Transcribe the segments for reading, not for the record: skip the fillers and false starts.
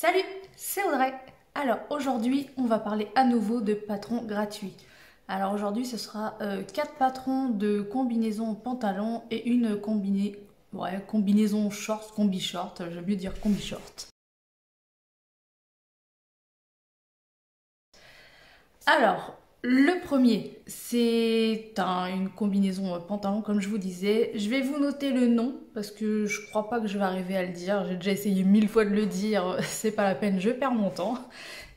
Salut, c'est Audrey. Alors aujourd'hui, on va parler à nouveau de patrons gratuits. Alors aujourd'hui, ce sera 4 patrons de combinaison pantalon et une combinaison short, combi short, j'aime mieux dire combi short. Alors, le premier, c'est une combinaison pantalon, comme je vous disais. Je vais vous noter le nom, parce que je crois pas que je vais arriver à le dire. J'ai déjà essayé 1000 fois de le dire, c'est pas la peine, je perds mon temps.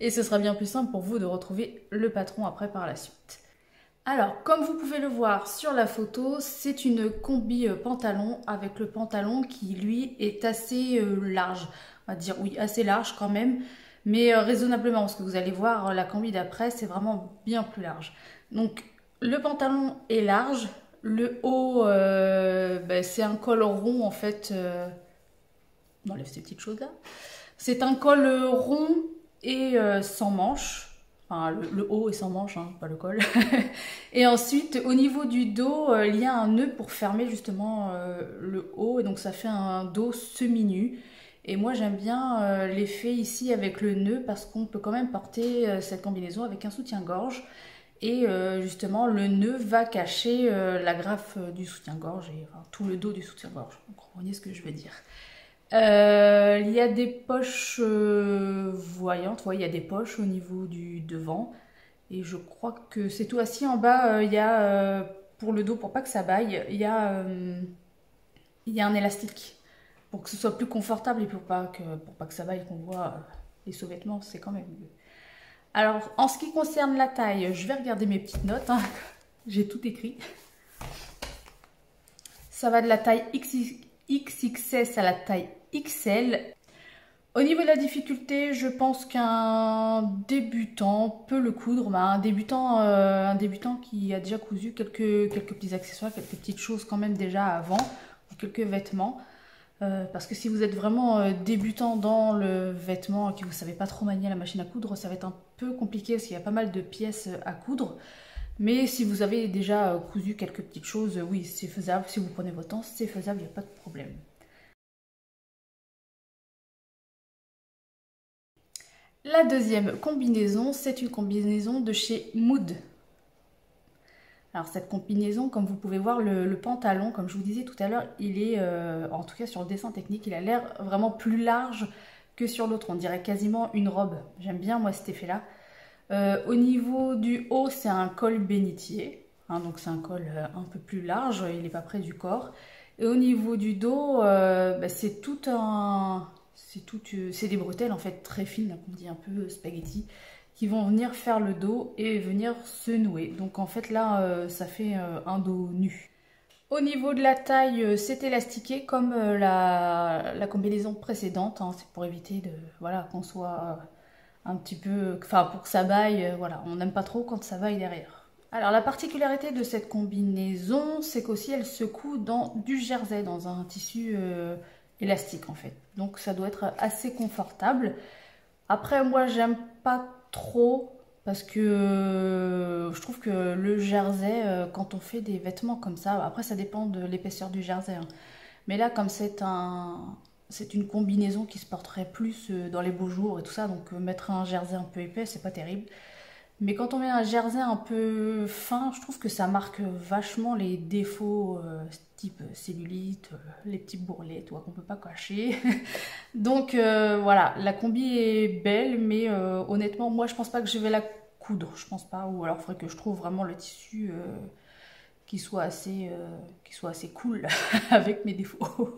Et ce sera bien plus simple pour vous de retrouver le patron après par la suite. Alors, comme vous pouvez le voir sur la photo, c'est une combi pantalon avec le pantalon qui, lui, est assez large. On va dire, oui, assez large quand même, mais raisonnablement, parce que vous allez voir, la combi d'après, c'est vraiment bien plus large. Donc, le pantalon est large, le haut, c'est un col rond, en fait. On enlève ces petites choses-là. C'est un col rond et sans manches. Enfin, le haut est sans manches, hein, pas le col. Et ensuite, au niveau du dos, il y a un nœud pour fermer justement le haut. Et donc, ça fait un dos semi-nu. Et moi, j'aime bien l'effet ici avec le nœud parce qu'on peut quand même porter cette combinaison avec un soutien-gorge. Et justement, le nœud va cacher la graffe du soutien-gorge et enfin, tout le dos du soutien-gorge. Vous comprenez ce que je veux dire. Il y a des poches voyantes, ouais, il y a des poches au niveau du devant. Et je crois que c'est tout. Assis en bas, il y a, pour le dos, pour pas que ça baille, il y a un élastique. Pour que ce soit plus confortable et pour pas que ça baille, qu'on voit les sous-vêtements, c'est quand même mieux. Alors, en ce qui concerne la taille, je vais regarder mes petites notes. Hein. J'ai tout écrit. Ça va de la taille XXS à la taille XL. Au niveau de la difficulté, je pense qu'un débutant peut le coudre. Un débutant qui a déjà cousu quelques petits accessoires, quelques petites choses quand même déjà avant, quelques vêtements. Parce que si vous êtes vraiment débutant dans le vêtement et que vous ne savez pas trop manier la machine à coudre, ça va être un peu compliqué parce qu'il y a pas mal de pièces à coudre. Mais si vous avez déjà cousu quelques petites choses, oui, c'est faisable. Si vous prenez votre temps, c'est faisable, il n'y a pas de problème. La deuxième combinaison, c'est une combinaison de chez Mood. Alors cette combinaison, comme vous pouvez voir, le pantalon, comme je vous disais tout à l'heure, il est, en tout cas sur le dessin technique, il a l'air vraiment plus large que sur l'autre. On dirait quasiment une robe. J'aime bien moi cet effet-là. Au niveau du haut, c'est un col bénitier. Hein, donc c'est un col un peu plus large, il n'est pas près du corps. Et au niveau du dos, c'est tout un... C'est des bretelles en fait très fines, on dit un peu spaghetti, qui vont venir faire le dos et venir se nouer. Donc en fait là, ça fait un dos nu. Au niveau de la taille, c'est élastiqué comme la combinaison précédente. Hein, c'est pour éviter de, voilà, qu'on soit un petit peu... Enfin, pour que ça baille, voilà, on n'aime pas trop quand ça baille derrière. Alors la particularité de cette combinaison, c'est qu'aussi elle se coud dans du jersey, dans un tissu élastique en fait. Donc ça doit être assez confortable. Après moi j'aime pas trop parce que je trouve que le jersey, quand on fait des vêtements comme ça, après ça dépend de l'épaisseur du jersey. Hein. Mais là comme c'est une combinaison qui se porterait plus dans les beaux jours et tout ça, donc mettre un jersey un peu épais, c'est pas terrible. Mais quand on met un jersey un peu fin, je trouve que ça marque vachement les défauts type cellulite, les petites bourrelets, toi qu'on peut pas cacher. Donc voilà, la combi est belle, mais honnêtement, moi je pense pas que je vais la coudre, je pense pas. Ou alors il faudrait que je trouve vraiment le tissu qui soit assez cool avec mes défauts.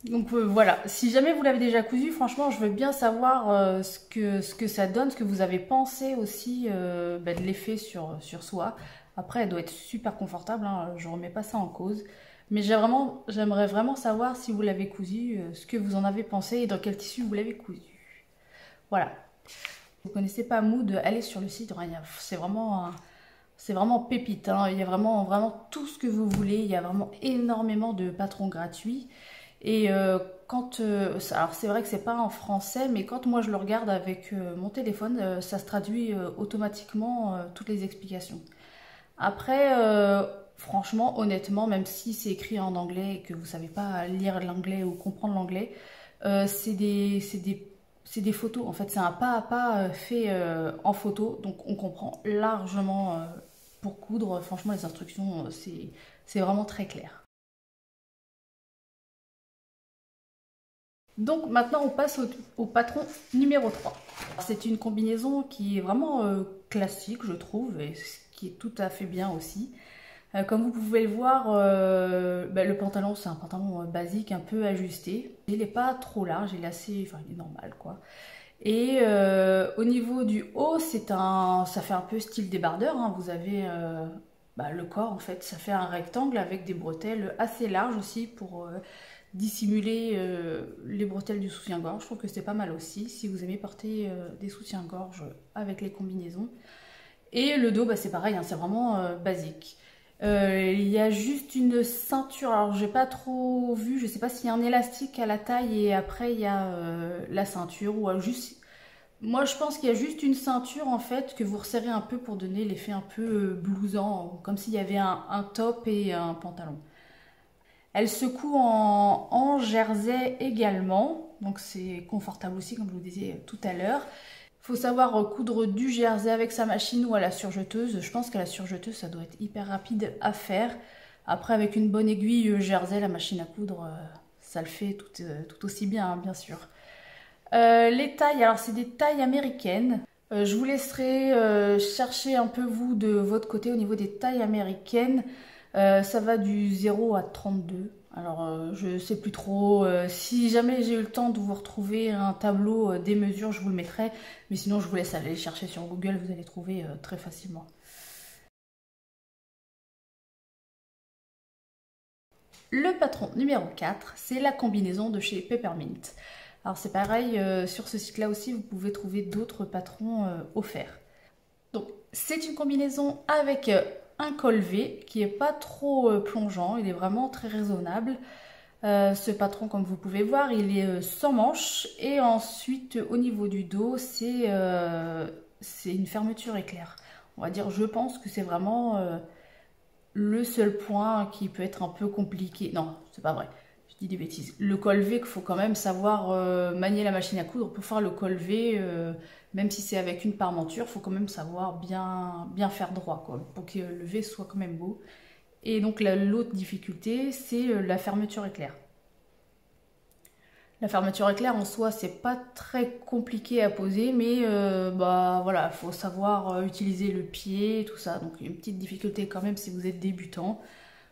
Donc voilà, si jamais vous l'avez déjà cousu, franchement, je veux bien savoir ce que ça donne, ce que vous avez pensé aussi de l'effet sur soi. Après, elle doit être super confortable, hein, je ne remets pas ça en cause. Mais j'aimerais vraiment savoir si vous l'avez cousu, ce que vous en avez pensé et dans quel tissu vous l'avez cousu. Voilà. Vous ne connaissez pas Mood, allez sur le site, c'est vraiment pépite. Hein. Il y a vraiment tout ce que vous voulez, il y a vraiment énormément de patrons gratuits. Et alors c'est vrai que c'est pas en français, mais quand moi je le regarde avec mon téléphone, ça se traduit automatiquement toutes les explications. Après, franchement, honnêtement, même si c'est écrit en anglais et que vous savez pas lire l'anglais ou comprendre l'anglais, c'est c'est des photos, en fait, c'est un pas à pas fait en photo, donc on comprend largement pour coudre. Franchement, les instructions, c'est vraiment très clair. Donc maintenant, on passe au patron numéro 3. C'est une combinaison qui est vraiment classique, je trouve, et qui est tout à fait bien aussi. Comme vous pouvez le voir, le pantalon, c'est un pantalon basique, un peu ajusté. Il n'est pas trop large, il est assez, enfin, il est normal, quoi. Et au niveau du haut, ça fait un peu style débardeur, hein. Vous avez le corps, en fait, ça fait un rectangle avec des bretelles assez larges aussi pour dissimuler les bretelles du soutien-gorge. Je trouve que c'est pas mal aussi si vous aimez porter des soutiens-gorge avec les combinaisons. Et le dos, c'est pareil, hein, c'est vraiment basique. Il y a juste une ceinture, alors j'ai pas trop vu, je sais pas s'il y a un élastique à la taille et après il y a la ceinture ou juste... Moi je pense qu'il y a juste une ceinture en fait que vous resserrez un peu pour donner l'effet un peu blousant, comme s'il y avait un top et un pantalon. Elle secoue en jersey également, donc c'est confortable aussi comme je vous disais tout à l'heure. Il faut savoir coudre du jersey avec sa machine ou à la surjeteuse. Je pense qu'à la surjeteuse ça doit être hyper rapide à faire. Après avec une bonne aiguille jersey, la machine à coudre, ça le fait tout aussi bien, hein, bien sûr. Les tailles, alors c'est des tailles américaines. Je vous laisserai chercher un peu vous de votre côté au niveau des tailles américaines. Ça va du 0 à 32. Alors je sais plus trop. Si jamais j'ai eu le temps de vous retrouver un tableau des mesures, je vous le mettrai. Mais sinon je vous laisse aller chercher sur Google, vous allez trouver très facilement. Le patron numéro 4, c'est la combinaison de chez Peppermint. Alors c'est pareil, sur ce site-là aussi, vous pouvez trouver d'autres patrons offerts. Donc c'est une combinaison avec un col V qui est pas trop plongeant, il est vraiment très raisonnable. Ce patron, comme vous pouvez voir, il est sans manches et ensuite au niveau du dos, c'est une fermeture éclair. On va dire, je pense que c'est vraiment le seul point qui peut être un peu compliqué. Non, c'est pas vrai. Je dis des bêtises. Le col V, qu'il faut quand même savoir manier la machine à coudre pour faire le col V. Même si c'est avec une parmenture, il faut quand même savoir bien faire droit, quoi, pour que le V soit quand même beau. Et donc l'autre difficulté, c'est la fermeture éclair. La fermeture éclair en soi, c'est pas très compliqué à poser, mais voilà, il faut savoir utiliser le pied, tout ça. Donc une petite difficulté quand même si vous êtes débutant.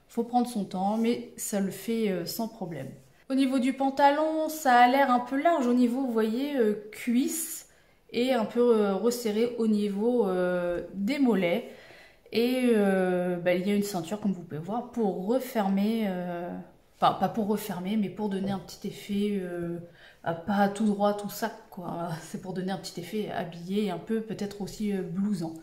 Faut prendre son temps, mais ça le fait sans problème. Au niveau du pantalon, ça a l'air un peu large au niveau, vous voyez, cuisse et un peu resserré au niveau des mollets. Et il y a une ceinture, comme vous pouvez voir, pour refermer, enfin pas pour refermer, mais pour donner un petit effet, pas tout droit, tout ça, quoi. C'est pour donner un petit effet habillé, un peu peut-être aussi blousant.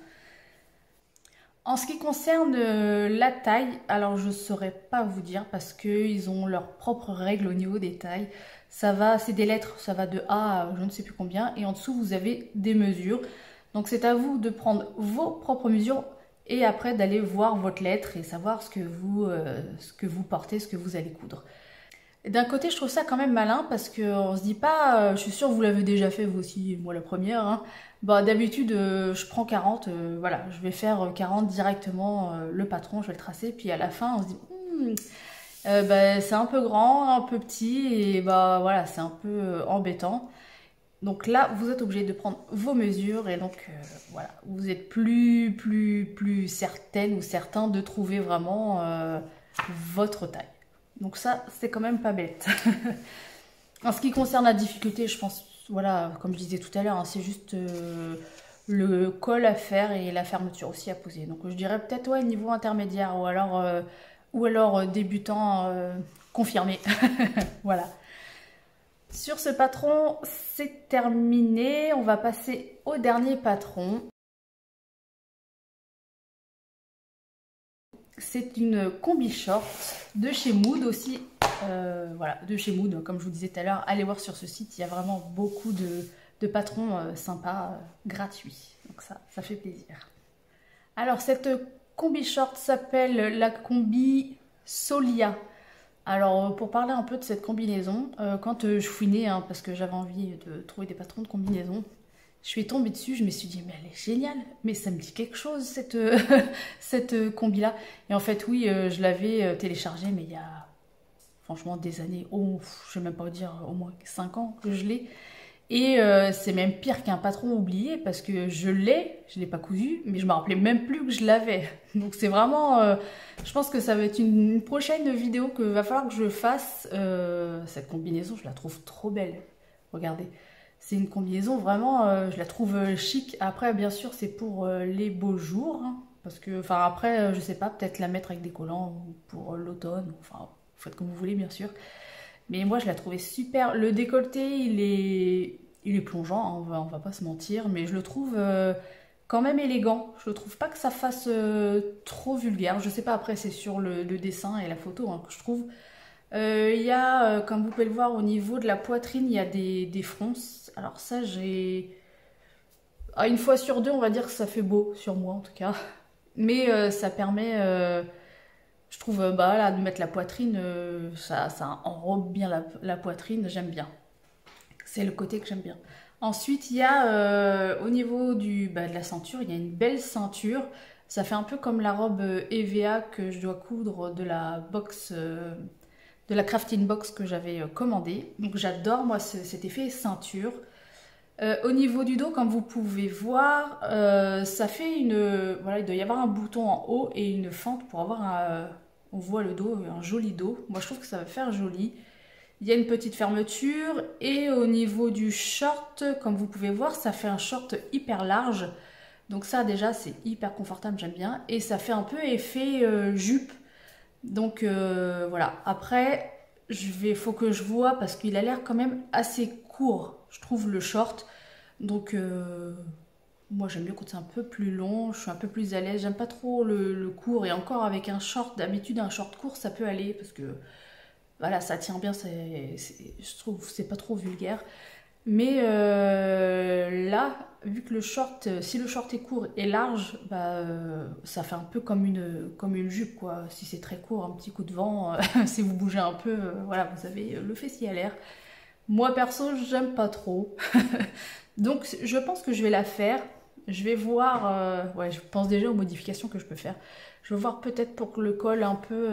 En ce qui concerne la taille, alors je ne saurais pas vous dire parce qu'ils ont leurs propres règles au niveau des tailles. Ça va, c'est des lettres, ça va de A à je ne sais plus combien et en dessous vous avez des mesures. Donc c'est à vous de prendre vos propres mesures et après d'aller voir votre lettre et savoir ce que vous portez, ce que vous allez coudre. D'un côté, je trouve ça quand même malin parce qu'on se dit pas, je suis sûre que vous l'avez déjà fait vous aussi, moi la première, hein. D'habitude, je prends 40, voilà, je vais faire 40 directement le patron, je vais le tracer, puis à la fin, on se dit, c'est un peu grand, un peu petit, et voilà, c'est un peu embêtant. Donc là, vous êtes obligé de prendre vos mesures, et donc voilà, vous êtes plus certaine ou certain de trouver vraiment votre taille. Donc ça, c'est quand même pas bête. En ce qui concerne la difficulté, je pense, voilà, comme je disais tout à l'heure, hein, c'est juste le col à faire et la fermeture aussi à poser. Donc je dirais peut-être ouais, niveau intermédiaire ou alors débutant confirmé. Voilà. Sur ce patron, c'est terminé. On va passer au dernier patron. C'est une combi short de chez Mood aussi. Voilà, de chez Mood, comme je vous disais tout à l'heure, allez voir sur ce site, il y a vraiment beaucoup de patrons sympas, gratuits. Donc ça fait plaisir. Alors cette combi short s'appelle la combi Solia. Alors, pour parler un peu de cette combinaison, quand je fouinais, hein, parce que j'avais envie de trouver des patrons de combinaison, je suis tombée dessus, je me suis dit, mais elle est géniale, mais ça me dit quelque chose, cette, cette combi-là. Et en fait, oui, je l'avais téléchargée, mais il y a franchement des années, oh, je ne vais même pas vous dire, au moins 5 ans que je l'ai. Et c'est même pire qu'un patron oublié, parce que je l'ai pas cousu, mais je me rappelais même plus que je l'avais. Donc c'est vraiment, je pense que ça va être une prochaine vidéo que va falloir que je fasse. Cette combinaison, je la trouve trop belle. Regardez. C'est une combinaison vraiment, je la trouve chic. Après, bien sûr, c'est pour les beaux jours. Hein, parce que, enfin, après, je sais pas, peut-être la mettre avec des collants ou pour l'automne. Enfin, vous faites comme vous voulez, bien sûr. Mais moi, je la trouvais super. Le décolleté, il est plongeant, hein, on va pas se mentir. Mais je le trouve quand même élégant. Je ne trouve pas que ça fasse trop vulgaire. Je sais pas, après, c'est sur le dessin et la photo hein, que je trouve. Il y a, comme vous pouvez le voir, au niveau de la poitrine, il y a des fronces. Alors ça, j'ai... Ah, une fois sur deux, on va dire que ça fait beau, sur moi en tout cas. Mais ça permet, je trouve, bah, là, de mettre la poitrine, ça enrobe bien la poitrine, j'aime bien. C'est le côté que j'aime bien. Ensuite, il y a, au niveau de la ceinture, il y a une belle ceinture. Ça fait un peu comme la robe EVA que je dois coudre de la box... de la crafting box que j'avais commandée. Donc j'adore moi cet effet ceinture. Au niveau du dos, comme vous pouvez voir, ça fait une... Voilà, il doit y avoir un bouton en haut et une fente pour avoir un... On voit le dos, un joli dos. Moi je trouve que ça va faire joli. Il y a une petite fermeture et au niveau du short, comme vous pouvez voir, ça fait un short hyper large. Donc ça déjà c'est hyper confortable, j'aime bien. Et ça fait un peu effet jupe. Donc voilà, après, faut que je vois parce qu'il a l'air quand même assez court, je trouve le short. Donc moi j'aime mieux quand c'est un peu plus long, je suis un peu plus à l'aise, j'aime pas trop le court et encore avec un short, d'habitude un short court ça peut aller parce que voilà ça tient bien, je trouve c'est pas trop vulgaire. Mais là, vu que le short, si le short est court et large, bah, ça fait un peu comme une jupe, quoi. Si c'est très court, un petit coup de vent, si vous bougez un peu, voilà, vous avez le fessier à l'air. Moi, perso, j'aime pas trop. Donc, je pense que je vais la faire. Je vais voir, ouais, je pense déjà aux modifications que je peux faire. Je vais voir peut-être pour que le col un peu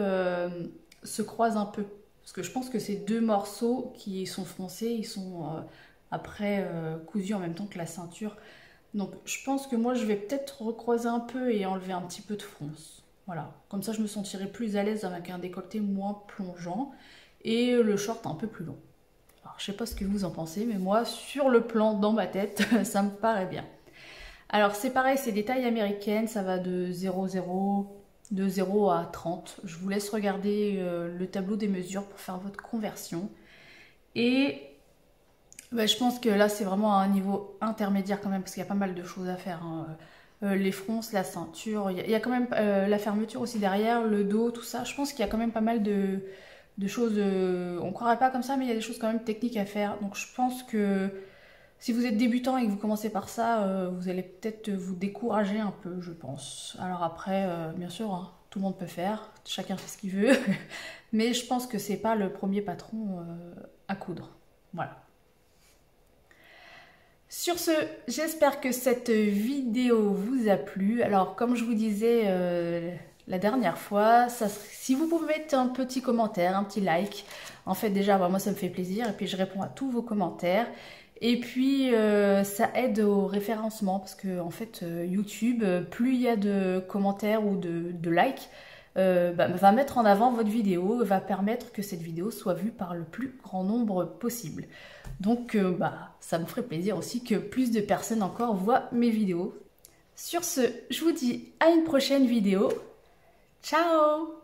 se croise un peu. Parce que je pense que ces deux morceaux qui sont froncés, ils sont... après cousu en même temps que la ceinture. Donc je pense que moi je vais peut-être recroiser un peu et enlever un petit peu de fronce. Voilà, comme ça je me sentirai plus à l'aise avec un décolleté moins plongeant et le short un peu plus long. Alors je sais pas ce que vous en pensez, mais moi sur le plan dans ma tête, ça me paraît bien. Alors c'est pareil, c'est des tailles américaines, ça va de 0 à 30. Je vous laisse regarder le tableau des mesures pour faire votre conversion. Et bah, je pense que là c'est vraiment à un niveau intermédiaire quand même parce qu'il y a pas mal de choses à faire. Hein. Les fronces, la ceinture, il y a quand même la fermeture aussi derrière, le dos, tout ça. Je pense qu'il y a quand même pas mal de choses, on ne croirait pas comme ça mais il y a des choses quand même techniques à faire. Donc je pense que si vous êtes débutant et que vous commencez par ça, vous allez peut-être vous décourager un peu, je pense. Alors après, bien sûr, hein, tout le monde peut faire, chacun fait ce qu'il veut. Mais je pense que c'est pas le premier patron à coudre. Voilà. Sur ce, j'espère que cette vidéo vous a plu. Alors, comme je vous disais la dernière fois, si vous pouvez mettre un petit commentaire, un petit like, en fait déjà, moi ça me fait plaisir et puis je réponds à tous vos commentaires. Et puis, ça aide au référencement parce que en fait, YouTube, plus il y a de commentaires ou de likes, va mettre en avant votre vidéo, va permettre que cette vidéo soit vue par le plus grand nombre possible. Donc ça me ferait plaisir aussi que plus de personnes encore voient mes vidéos. Sur ce, je vous dis à une prochaine vidéo. Ciao!